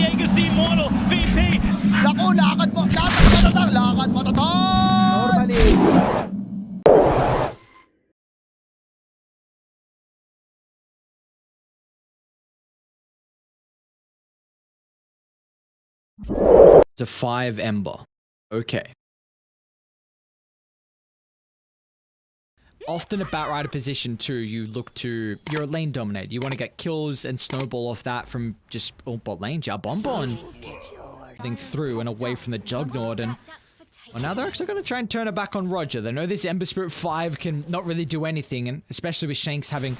Diego si Immortal, VP. Naku, lakad mo tatang, lakad mo tatang! Normally. It's a 5 Ember. Okay. Often at Batrider position 2, you look to... You're a lane dominator. You want to get kills and snowball off that from just... Oh, bot lane. Ja Bonbon. Getting through and away from the Juggernaut. And well, now they're actually going to try and turn it back on Roger. They know this Ember Spirit 5 can not really do anything. And especially with Shanks having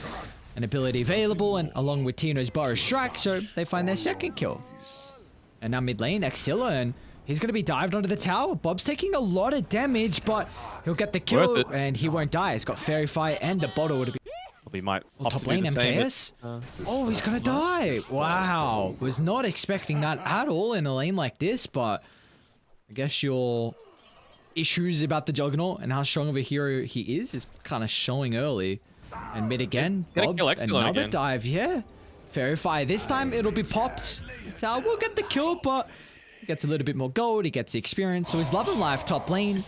an ability available. And along with Tino's Burrow Strike. So they find their second kill. And now mid lane, Axilla, and he's going to be dived onto the tower. Bob's taking a lot of damage, but he'll get the kill, and he won't die. He's got Fairy Fire and a bottle to be... He might top lane, MKS. Oh, he's going to die. Wow. Was not expecting that at all in a lane like this, but I guess your issues about the Juggernaut and how strong of a hero he is kind of showing early. And mid again, Bob, another dive, yeah. Fairy Fire. This time it'll be popped. So we'll get the kill, but he gets a little bit more gold. He gets the experience. So he's Love and Life top lane.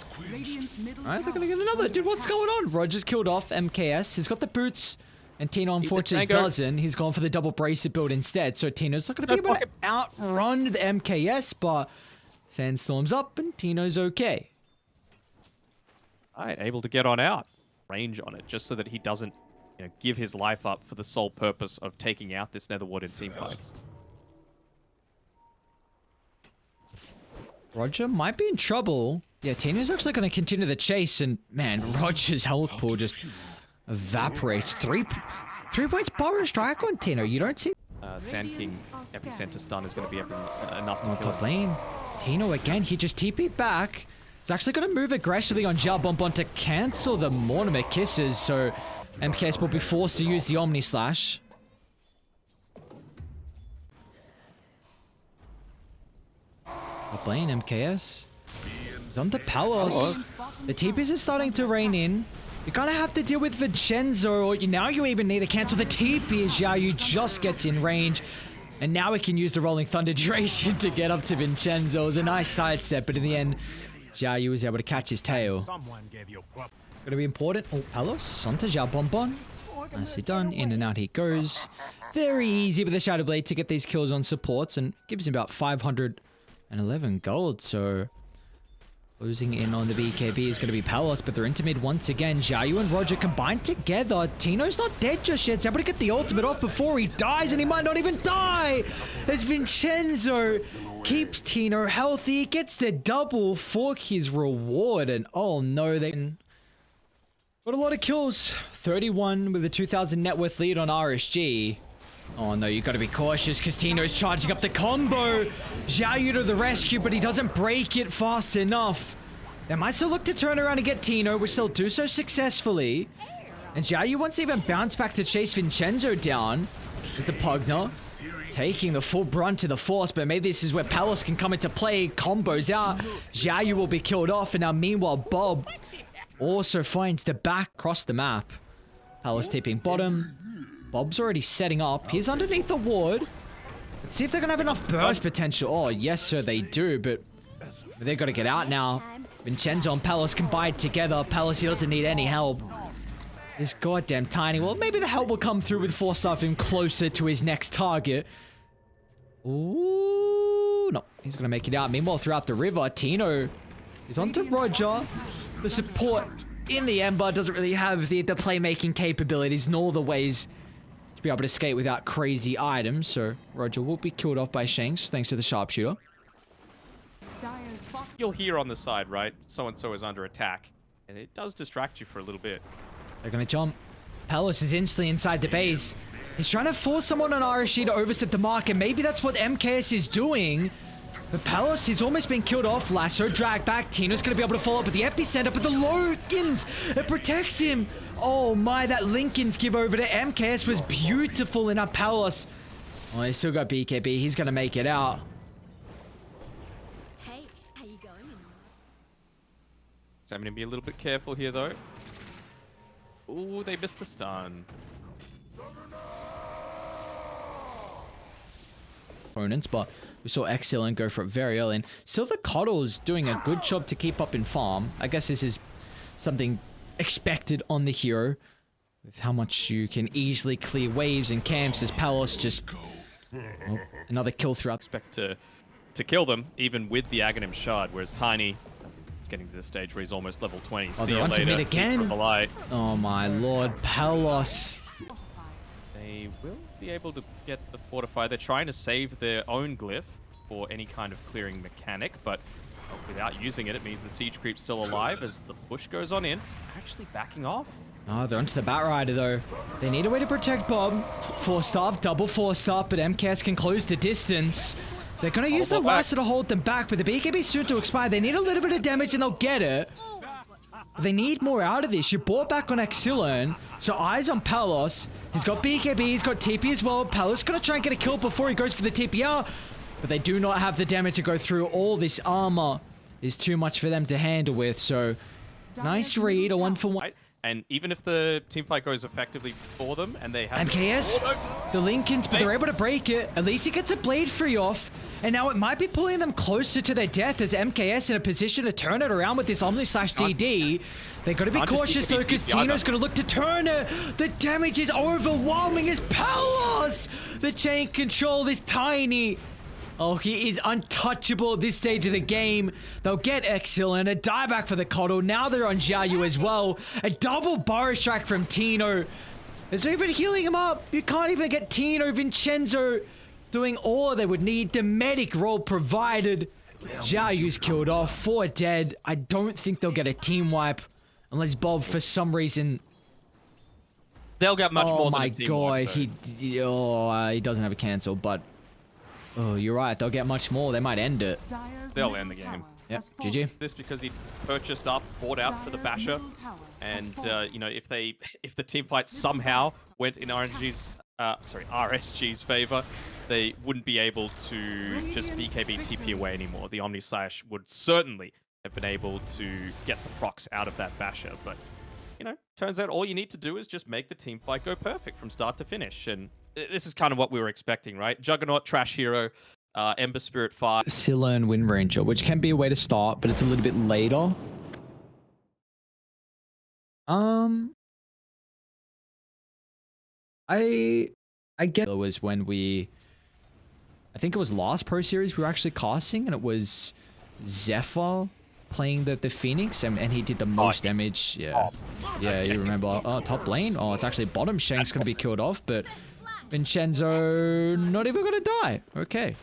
Alright, they're gonna get another. Dude, what's going on? Roger's killed off MKS. He's got the boots. And Tino unfortunately doesn't. He's gone for the double bracer build instead. So Tino's not gonna be able to outrun the MKS, but Sandstorm's up and Tino's okay. Alright, able to get on out. Range on it, just so that he doesn't give his life up for the sole purpose of taking out this Netherwood in team fights. Roger might be in trouble. Yeah, Tino's actually going to continue the chase, and man, Roger's health pool just evaporates. Three points Burrow Strike on Tino. You don't see... Sand King Epicenter stun is going to be enough to kill top lane. Tino again, he just TP'd back. He's actually going to move aggressively on Ja Bonbon to cancel the Mortimer Kisses, so MKS will be forced to use the Omni Slash. Top lane, MKS. He's on to Palos. The TPs are starting to rain in. You're gonna have to deal with Vincenzo, or now you even need to cancel the TP as Xiaoyu just gets in range. And now we can use the Rolling Thunder duration to get up to Vincenzo. It was a nice sidestep, but in the end, Xiaoyu was able to catch his tail. Gonna be important. Oh, Palos onto Ja Bonbon. Nicely done. In and out he goes. Very easy with the Shadow Blade to get these kills on supports, and gives him about 511 gold. So losing in on the BKB is going to be Palos, but they're into mid once again. Xiaoyu and Roger combined together. Tino's not dead just yet. He's able to get the ultimate off before he dies, and he might not even die. As Vincenzo keeps Tino healthy, gets the double for his reward, and oh no, they got a lot of kills. 31 with a 2,000 net worth lead on RSG. Oh no, you gotta be cautious because Tino's charging up the combo. Xiaoyu to the rescue, but he doesn't break it fast enough. They might still look to turn around and get Tino, which they'll do so successfully. And Xiaoyu wants to even bounce back to chase Vincenzo down. With the Pugner taking the full brunt of the force, but maybe this is where Palos can come into play. Combos out. Xiaoyu will be killed off, and now meanwhile Bob also finds the back across the map. Palos tipping bottom. Bob's already setting up. He's underneath the ward. Let's see if they're going to have enough burst potential. Oh, yes, sir, they do, but they've got to get out now. Vincenzo and Palos combined together. Palos, he doesn't need any help. This goddamn tiny. Well, maybe the help will come through with force stuff him closer to his next target. Ooh, no. He's going to make it out. Meanwhile, throughout the river, Tino is onto Roger. The support in the Ember doesn't really have the playmaking capabilities nor the ways to be able to skate without crazy items. So Roger will be killed off by Shanks thanks to the sharpshooter. You'll hear on the side, right? So-and-so is under attack. And it does distract you for a little bit. They're going to jump. Palos is instantly inside the base. He's trying to force someone on RSG to overset the mark, and maybe that's what MKS is doing. But Palos, he's almost been killed off. Lasso drag back. Tino's going to be able to follow up with the epicenter, but the Linkens, it protects him. Oh my, that Linkens give over to MKS was beautiful in that Palos. Oh, he's still got BKB. He's going to make it out. Hey, how you going? So I'm going to be a little bit careful here, though. Ooh, they missed the stun. opponents, but we saw Excellent go for it very early. And still the Coddle's doing a good job to keep up in farm. I guess this is something expected on the hero, with how much you can easily clear waves and camps as Palos just... Well, another kill throughout. Expect to kill them, even with the Aghanim Shard, whereas Tiny is getting to the stage where he's almost level 20. Oh, See they're you onto later. mid again. The light. Oh my lord, Palos. They will be able to get the Fortify. They're trying to save their own glyph for any kind of clearing mechanic, but without using it, it means the Siege Creep's still alive as the push goes on in. Actually backing off. Oh, they're onto the Bat Rider though. They need a way to protect Bob. 4-star, double 4-star, but MKS can close the distance. They're going to use the Lasso to hold them back, but the BKB soon to expire. They need a little bit of damage and they'll get it. They need more out of this. You bought back on Exilern, so eyes on Palos. He's got BKB, he's got TP as well. Palos going to try and get a kill before he goes for the TPR, but they do not have the damage to go through. All this armor is too much for them to handle with, so nice read, a 1-for-1. And even if the teamfight goes effectively for them and they have... MKS, the Lincolns, but they're able to break it. At least he gets a blade free off. And now it might be pulling them closer to their death as MKS in a position to turn it around with this Omni/DD. They got to be cautious though, because Tino's going to look to turn it. The damage is overwhelming as Palos. The chain control is Tiny. Oh, he is untouchable at this stage of the game. They'll get Excellent, a dieback for the Coddle. Now they're on Xiaoyu as well. A double Burrow Strike from Tino. There's even healing him up. You can't even get Tino Vincenzo doing all they would need. The medic role provided. Xiaoyu's killed off. 4 dead. I don't think they'll get a team wipe unless Bob, for some reason... They'll get much more than a team wipe. Oh my god, he doesn't have a cancel, but... Oh, you're right. They'll get much more. They might end it. They'll end the game. Yep, GG. This because he purchased up, bought out for the Basher, and you know, if the team fight somehow went in RSG's favor, they wouldn't be able to just BKB TP away anymore. The Omni Slash would certainly have been able to get the procs out of that Basher, but you know, turns out all you need to do is just make the team fight go perfect from start to finish, and this is kind of what we were expecting, right? Juggernaut, Trash Hero, Ember Spirit 5. Scylla and Wind Ranger, which can be a way to start, but it's a little bit later. I get it was when I think it was last Pro Series we were actually casting, and it was Zephyr playing the Phoenix, and he did the most damage. Yeah, yeah, you remember. Oh, top lane. Oh, it's actually bottom. Shank's gonna be killed off, but Vincenzo not even gonna die. Okay.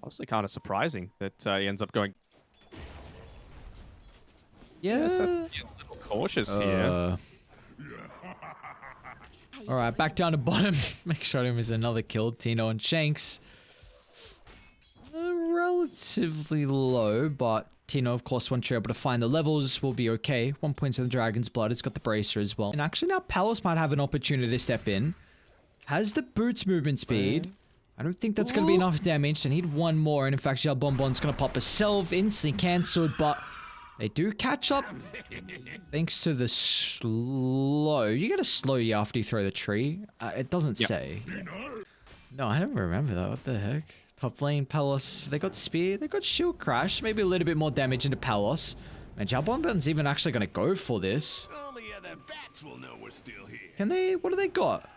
Honestly, kind of surprising that he ends up going. Yeah. So, a little cautious here. All right, back down to bottom. Make sure him is another kill. Tino and Shanks. Relatively low, but Tino, of course, once you're able to find the levels, will be okay. 1 point to the Dragon's Blood. It's got the Bracer as well. And actually now Palos might have an opportunity to step in. Has the Boots movement speed. I don't think that's going to be enough damage. They need one more. And in fact, Xiao Bonbon's going to pop a Self. Instantly cancelled, but they do catch up. Thanks to the slow. You get a slow you after you throw the tree. It doesn't say. No, I don't remember that. What the heck? Top lane, Palos. They got Spear. They got Shield Crash. Maybe a little bit more damage into Palos. And Xiao Bonbon's even actually going to go for this. Only other bats will know we're still here. Can they? What do they got?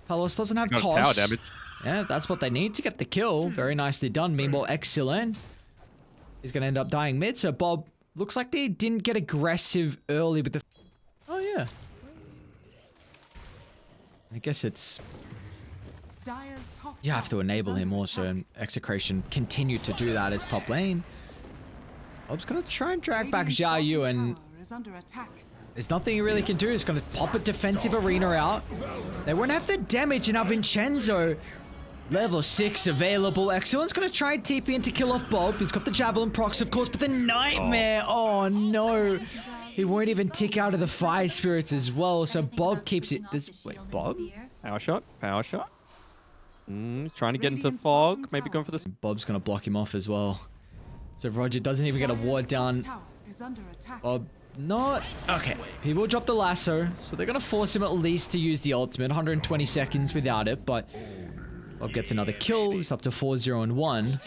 Palos doesn't have toss. Tower damage. Yeah, that's what they need to get the kill. Very nicely done. Meanwhile, Excellent is going to end up dying mid. So Bob, looks like they didn't get aggressive early with the... Oh, yeah. I guess it's... You have to enable him also, and Execration continue to do that as top lane. Bob's going to try and drag back Xiaoyu, and there's nothing he really can do. He's going to pop a defensive arena out. They won't have the damage, and now Vincenzo, level 6 available. Excellent's going to try and TP in to kill off Bob. He's got the Javelin procs, of course, but the Nightmare, oh no. He won't even tick out of the Fire Spirits as well, so Bob keeps it... Wait, Bob? Power shot, power shot. Trying to get into fog, maybe going for this. Bob's going to block him off as well. So Roger doesn't even get a ward down. Bob Not... Okay, people drop the lasso, so they're gonna force him at least to use the ultimate. 120 seconds without it, but Bob gets another kill. He's up to 4-0 and 1.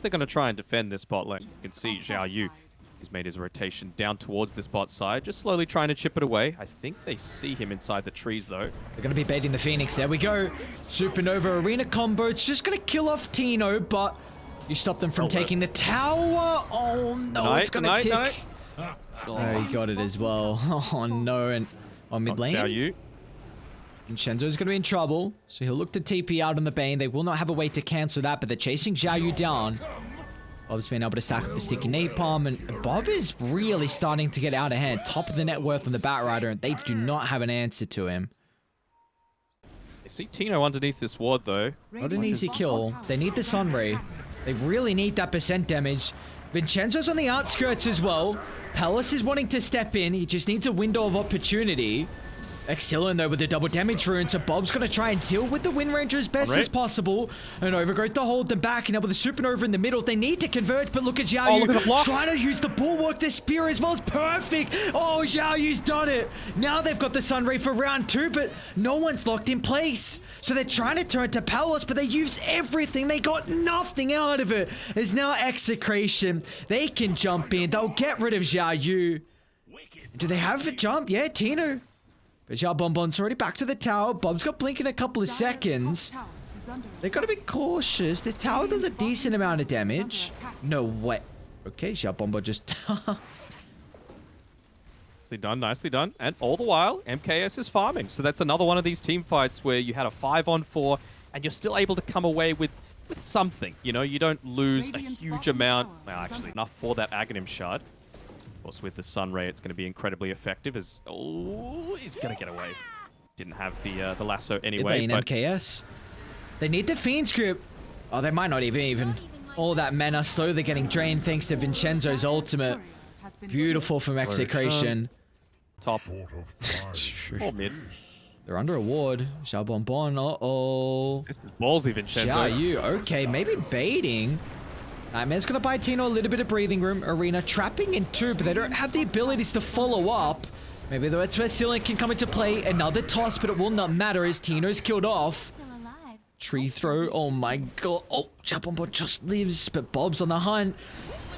They're going to try and defend this bot lane. You can see Xiao Yu has made his rotation down towards this bot side, just slowly trying to chip it away. I think they see him inside the trees, though. They're going to be baiting the Phoenix. There we go. Supernova Arena combo. It's just going to kill off Tino, but you stop them from taking the tower. Oh, no. It's going to tick. Oh, he got it as well. Oh, no. And on mid lane. Xiao Yu. Vincenzo's going to be in trouble, so he'll look to TP out on the Bane. They will not have a way to cancel that, but they're chasing Xiao Yu down. Bob's been able to stack up the sticky napalm, and Bob is really starting to get out of hand. Top of the net worth on the Batrider, and they do not have an answer to him. They see Tino underneath this ward, though. Not an easy kill. They need the Sunray. They really need that percent damage. Vincenzo's on the outskirts as well. Palace is wanting to step in. He just needs a window of opportunity. Excellent though with the double damage rune, so Bob's gonna try and deal with the Wind Ranger as best as possible. And Overgrowth to hold them back, and now with the Supernova in the middle, they need to converge, but look at Xiao Yu trying to use the Bulwark. The spear as well is perfect. Oh, Xiao Yu's done it. Now they've got the Sunray for round 2, but no one's locked in place. So they're trying to turn to Palace, but they use everything. They got nothing out of it. There's now Execration. They can jump in. They'll get rid of Xiao Yu. Do they have a jump? Yeah, Tino. But Xiao Bonbon's already back to the tower. Bob's got Blink in a couple of seconds. They gotta be cautious. This tower does a decent amount of damage. No way. Okay, Xiao Bonbon just... Nicely done, nicely done. And all the while, MKS is farming. So that's another one of these team fights where you had a 5-on-4 and you're still able to come away with something. You know, you don't lose a huge amount. Well, actually, enough for that Aghanim shard. Of course, with the Sunray, it's going to be incredibly effective as... Oh, he's going to get away. Didn't have the lasso anyway. But MKS. They need the Fiend's grip. Oh, they might not even. All that mana slowly getting drained thanks to Vincenzo's ultimate. Beautiful from Execration. Top. Or mid. They're under a ward. Xiao Bonbon. Uh-oh. This is ballsy, Vincenzo. Xiao Yu. Okay, maybe baiting. Nightmare's going to buy Tino a little bit of breathing room. Arena trapping in 2, but they don't have the abilities to follow up. Maybe that's where Silen can come into play. Another toss, but it will not matter as Tino's killed off. Tree throw. Oh my god. Oh, Xiao Bonbon just lives, but Bob's on the hunt.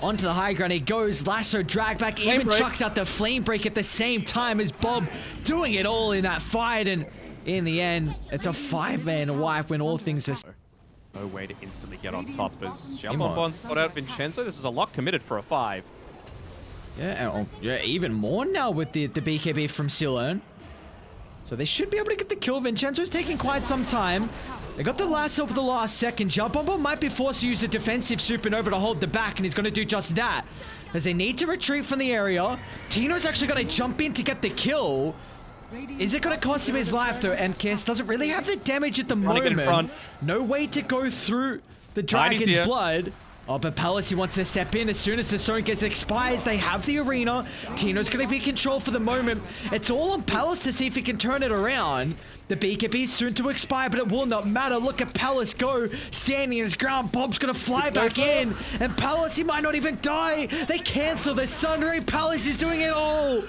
Onto the high ground he goes. Lasso drag back. Even chucks out the flame break at the same time as Bob doing it all in that fight. And in the end, it's a 5-man wipe when all things are... No way to instantly get on top as Xiao Bonbon's got out Vincenzo. This is a lot committed for a 5. Yeah, yeah, even more now with the BKB from Silen. So they should be able to get the kill. Vincenzo's taking quite some time. They got the lasso for the last second. Xiao Bonbon might be forced to use a defensive supernova to hold the back, and he's going to do just that. As they need to retreat from the area. Tino's actually going to jump in to get the kill. Is it going to cost him his life, though? MKS doesn't really have the damage at the moment. No way to go through the dragon's blood. Oh, but Palace, he wants to step in as soon as the stone gets expires. They have the arena. Tino's going to be in control for the moment. It's all on Palace to see if he can turn it around. The BKB is soon to expire, but it will not matter. Look at Palace go, standing in his ground. Bob's going to fly back in. And Palace, he might not even die. They cancel the Sunray. Palace is doing it all.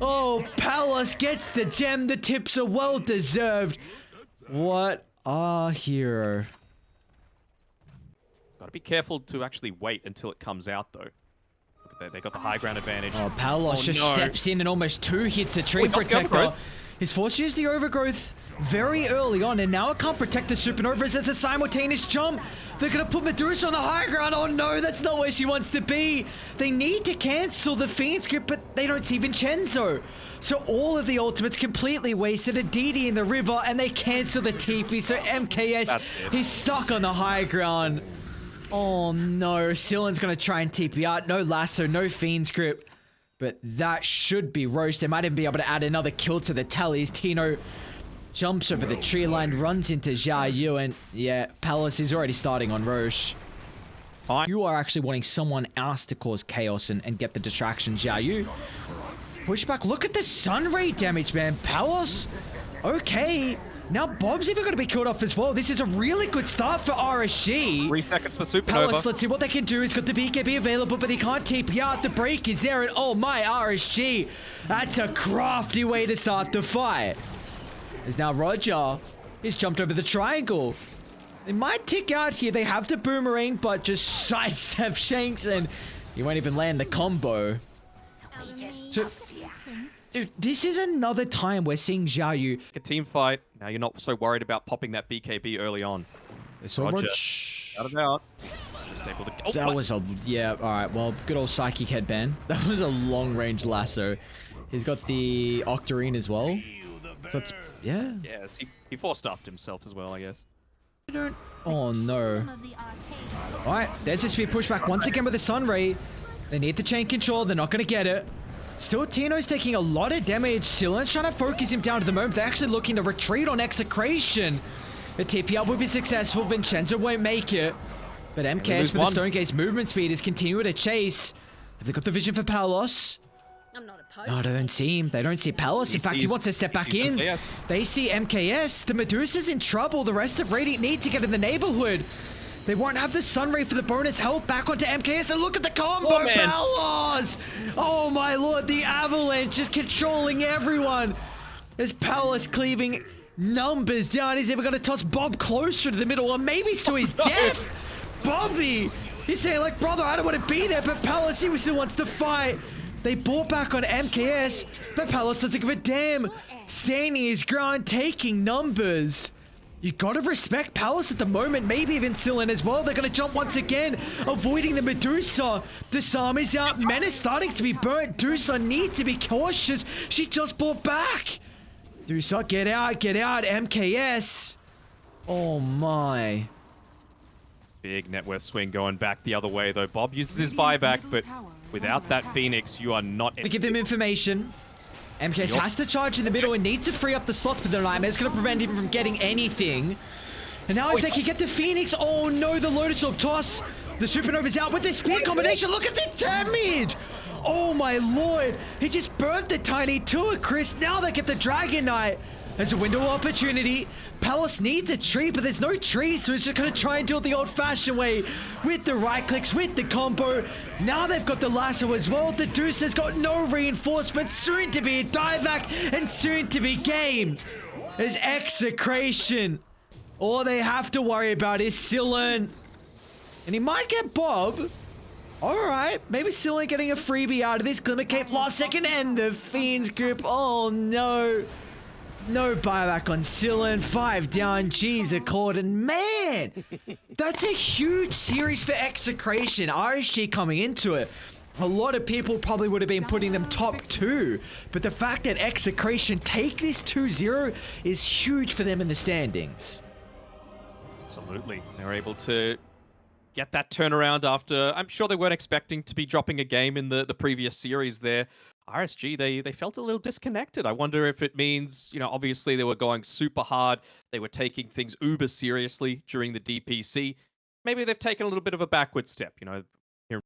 Oh, Palace gets the gem. The tips are well deserved. What a hero. Gotta be careful to actually wait until it comes out, though. Look at that. They got the high ground advantage. Oh, Palos just steps in and almost 2 hits a tree protector. He's forced to use the overgrowth very early on, and now it can't protect the supernovas. It's a simultaneous jump. They're going to put Medusa on the high ground. Oh no, that's not where she wants to be. They need to cancel the Fiend's grip, but they don't see Vincenzo. So all of the ultimates completely wasted. A DD in the river, and they cancel the TP. So MKS, he's stuck on the high ground. Oh no, Silen's going to try and TP out. No lasso, no Fiend's grip. But that should be roast. They might even be able to add another kill to the tallies. Tino jumps over the tree line, runs into Xiao Yu, and yeah, Palace is already starting on Roche. You are actually wanting someone else to cause chaos and get the distraction. Xiao Yu. Pushback. Look at the Sunray damage, man. Palace. Okay. Now Bob's even going to be killed off as well. This is a really good start for RSG. 3 seconds for Supernova. Palace, let's see what they can do. He's got the BKB available, but he can't TP out. The break is there, and oh my, RSG. That's a crafty way to start the fight. There's now Roger. He's jumped over the triangle. They might tick out here. They have the boomerang, but just sidestep Shanks, and he won't even land the combo. So, dude, this is another time we're seeing Xiaoyu. A team fight. Now you're not so worried about popping that BKB early on. Roger. Out of out. Just able to. Oh, that was a yeah. All right. Well, good old psychic headband. That was a long range lasso. He's got the Octarine as well. So it's yeah. Yes, he force-stuffed himself as well, I guess. Oh no. All right. There's this speed pushback once again with the Sunray. They need the chain control. They're not going to get it. Still, Tino's taking a lot of damage. Silen's trying to focus him down to the moment. They're actually looking to retreat on Execration. The TP up will be successful. Vincenzo won't make it. But MKS with the Stone Gate's movement speed is continuing to chase. Have they got the vision for Palos? I'm not opposed. No, they don't see him. They don't see Palos. In fact, he wants to step back in. MKS. They see MKS. The Medusa's in trouble. The rest of Radiant need to get in the neighborhood. They won't have the Sunray for the bonus health back onto MKS, and look at the combo, Palos! Oh my lord, the Avalanche is controlling everyone. As Palos cleaving numbers down, he's even going to toss Bob closer to the middle, or maybe to his death. Bobby, he's saying like, brother, I don't want to be there, but Palos, he still wants to fight. They bought back on MKS, but Palos doesn't give a damn. Standing his ground, taking numbers. You gotta respect Palos at the moment, maybe even Silen as well. They're gonna jump once again, avoiding the Medusa. Disarm is out. Menace starting to be burnt. Dusa needs to be cautious. She just bought back. Dusa, get out, MKS. Oh my. Big net worth swing going back the other way, though. Bob uses his buyback, but without that Phoenix, you are not... To give them information. MKS has to charge in the middle and needs to free up the slots, but the Nightmare's going to prevent him from getting anything. And now if they can get the Phoenix, oh no, the Lotus Orb toss. The Supernova's out with the speed combination. Look at the damage. Oh my lord. He just burnt the Tiny to a crisp. Now they get the Dragon Knight. There's a window of opportunity. Palos needs a tree, but there's no tree, so he's just going to try and do it the old-fashioned way with the right clicks, with the combo. Now they've got the lasso as well. The Deuce has got no reinforcements, soon to be a dieback, and soon to be game. There's Execration. All they have to worry about is Silen. And he might get Bob. Alright, maybe Silen getting a freebie out of this. Glimmer Cape last second, and the Fiend's grip. Oh no. No buyback on Silen, 5 down, G's Accord, and man, that's a huge series for Execration. RSG coming into it. A lot of people probably would have been putting them top 2, but the fact that Execration take this 2-0 is huge for them in the standings. Absolutely. They were able to get that turnaround after... I'm sure they weren't expecting to be dropping a game in the previous series there. RSG, they felt a little disconnected. I wonder if it means, you know, obviously they were going super hard. They were taking things uber seriously during the DPC. Maybe they've taken a little bit of a backward step, you know. Here